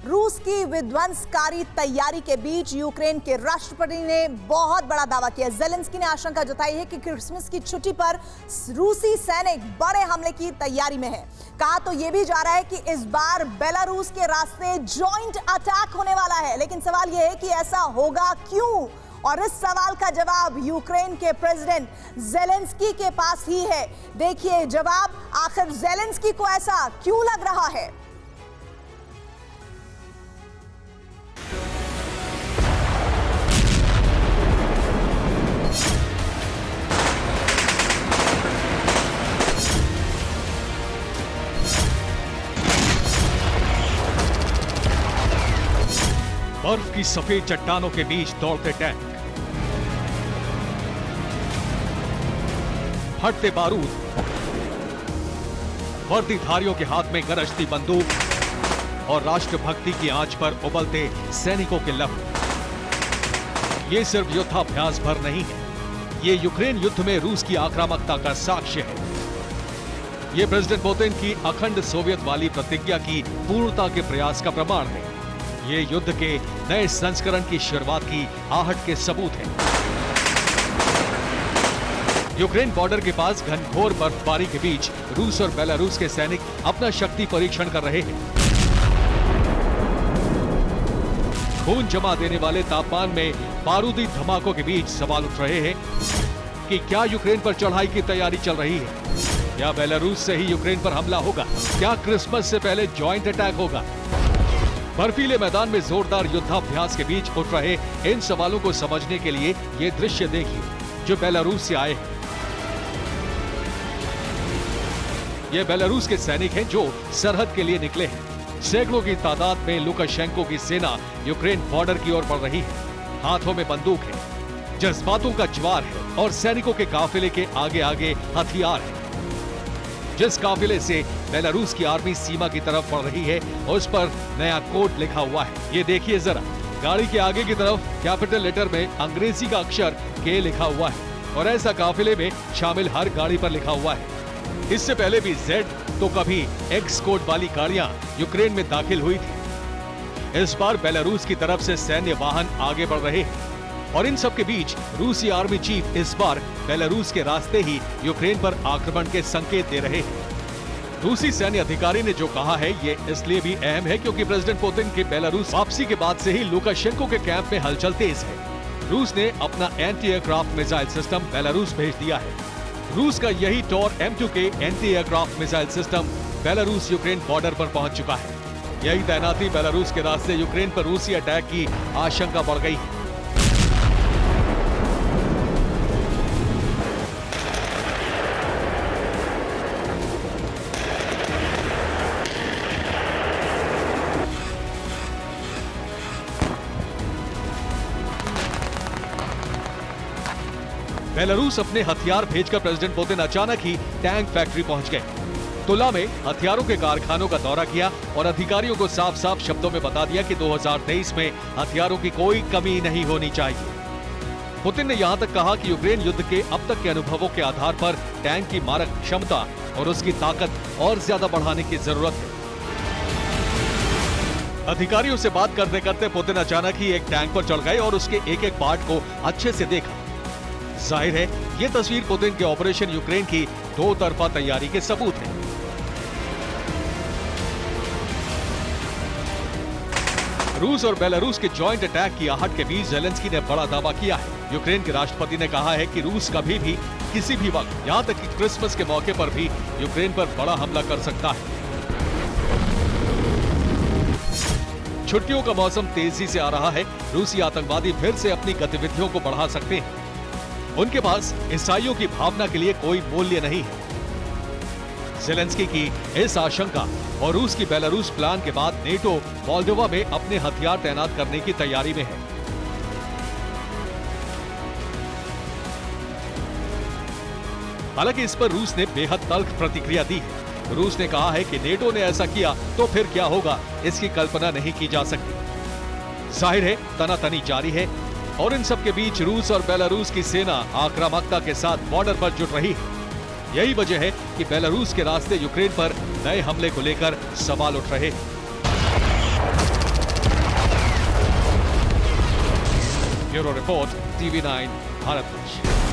रूस की विध्वंसकारी तैयारी के बीच यूक्रेन के राष्ट्रपति ने बहुत बड़ा दावा किया। ज़ेलेंस्की ने आशंका जताई है कि क्रिसमस की छुट्टी पर रूसी सैनिक बड़े हमले की तैयारी में है। कहा तो यह भी जा रहा है कि इस बार बेलारूस के रास्ते जॉइंट अटैक होने वाला है, लेकिन सवाल यह है कि ऐसा होगा क्यों? और इस सवाल का जवाब यूक्रेन के प्रेसिडेंट ज़ेलेंस्की के पास ही है। देखिए जवाब, आखिर ज़ेलेंस्की को ऐसा क्यों लग रहा है? बर्फ की सफेद चट्टानों के बीच दौड़ते टैंक, फटते बारूद, वर्दीधारियों के हाथ में गरजती बंदूक और राष्ट्रभक्ति की आंच पर उबलते सैनिकों के लहू। ये सिर्फ युद्धाभ्यास भर नहीं है, ये यूक्रेन युद्ध में रूस की आक्रामकता का साक्ष्य है। ये प्रेसिडेंट पुतिन की अखंड सोवियत वाली प्रतिज्ञा की पूर्णता के प्रयास का प्रमाण है। ये युद्ध के नए संस्करण की शुरुआत की आहट के सबूत हैं। यूक्रेन बॉर्डर के पास घनघोर बर्फबारी के बीच रूस और बेलारूस के सैनिक अपना शक्ति परीक्षण कर रहे हैं। खून जमा देने वाले तापमान में बारूदी धमाकों के बीच सवाल उठ रहे हैं कि क्या यूक्रेन पर चढ़ाई की तैयारी चल रही है? क्या बेलारूस से ही यूक्रेन पर हमला होगा? क्या क्रिसमस से पहले जॉइंट अटैक होगा? बर्फीले मैदान में जोरदार युद्धाभ्यास के बीच उठ रहे इन सवालों को समझने के लिए ये दृश्य देखिए जो बेलारूस से आए हैं। ये बेलारूस के सैनिक हैं जो सरहद के लिए निकले हैं। सैकड़ों की तादाद में लुकाशेंको की सेना यूक्रेन बॉर्डर की ओर बढ़ रही है। हाथों में बंदूक है, जज्बातों का ज्वार है और सैनिकों के काफिले के आगे आगे हथियार है। जिस काफिले से बेलारूस की आर्मी सीमा की तरफ बढ़ रही है उस पर नया कोड लिखा हुआ है। ये देखिए जरा, गाड़ी के आगे की तरफ कैपिटल लेटर में अंग्रेजी का अक्षर के लिखा हुआ है और ऐसा काफिले में शामिल हर गाड़ी पर लिखा हुआ है। इससे पहले भी जेड तो कभी एक्स कोड वाली गाड़ियां यूक्रेन में दाखिल हुई थी। इस बार बेलारूस की तरफ से सैन्य वाहन आगे बढ़ रहे हैं और इन सब के बीच रूसी आर्मी चीफ इस बार बेलारूस के रास्ते ही यूक्रेन पर आक्रमण के संकेत दे रहे हैं। रूसी सैन्य अधिकारी ने जो कहा है ये इसलिए भी अहम है क्योंकि प्रेसिडेंट पुतिन के बेलारूस वापसी के बाद से ही लुकाशेंको के कैंप में हलचल तेज है। रूस ने अपना anti aircraft missile system Belarus भेज दिया है। रूस का यही Tor M2K anti aircraft missile system Belarus Ukraine border पर पहुंच चुका है। यही तैनाती बेलारूस के रास्ते यूक्रेन पर रूसी अटैक की आशंका बढ़ गई है। बेलारूस अपने हथियार भेजकर प्रेसिडेंट पुतिन अचानक ही टैंक फैक्ट्री पहुंच गए। तुला में हथियारों के कारखानों का दौरा किया और अधिकारियों को साफ साफ शब्दों में बता दिया कि 2023 में हथियारों की कोई कमी नहीं होनी चाहिए। पुतिन ने यहां तक कहा कि यूक्रेन युद्ध के अब तक के अनुभवों के आधार पर टैंक की मारक क्षमता और उसकी ताकत और ज्यादा बढ़ाने की जरूरत है। अधिकारियों से बात करते करते पुतिन अचानक ही एक टैंक पर चढ़ गए और उसके एक एक पार्ट को अच्छे से देखा। जाहिर है ये तस्वीर पुतिन के ऑपरेशन यूक्रेन की दो तरफा तैयारी के सबूत है। रूस और बेलारूस के जॉइंट अटैक की आहट के बीच ज़ेलेंस्की ने बड़ा दावा किया है। यूक्रेन के राष्ट्रपति ने कहा है कि रूस कभी भी किसी भी वक्त, यहां तक कि क्रिसमस के मौके पर भी यूक्रेन पर बड़ा हमला कर सकता है। छुट्टियों का मौसम तेजी से आ रहा है। रूसी आतंकवादी फिर से अपनी गतिविधियों को बढ़ा सकते हैं। उनके पास ईसाइयों की भावना के लिए कोई मूल्य नहीं है। ज़ेलेंस्की की इस आशंका और रूस की बेलारूस प्लान के बाद नेटो मोल्डोवा में अपने हथियार तैनात करने की तैयारी में है। हालांकि इस पर रूस ने बेहद तल्ख प्रतिक्रिया दी है। रूस ने कहा है कि नेटो ने ऐसा किया तो फिर क्या होगा इसकी कल्पना नहीं की जा सकती। जाहिर है तनातनी जारी है और इन सब के बीच रूस और बेलारूस की सेना आक्रामकता के साथ बॉर्डर पर जुट रही है। यही वजह है कि बेलारूस के रास्ते यूक्रेन पर नए हमले को लेकर सवाल उठ रहे हैं। Bureau report, TV9 Bharatvarsh.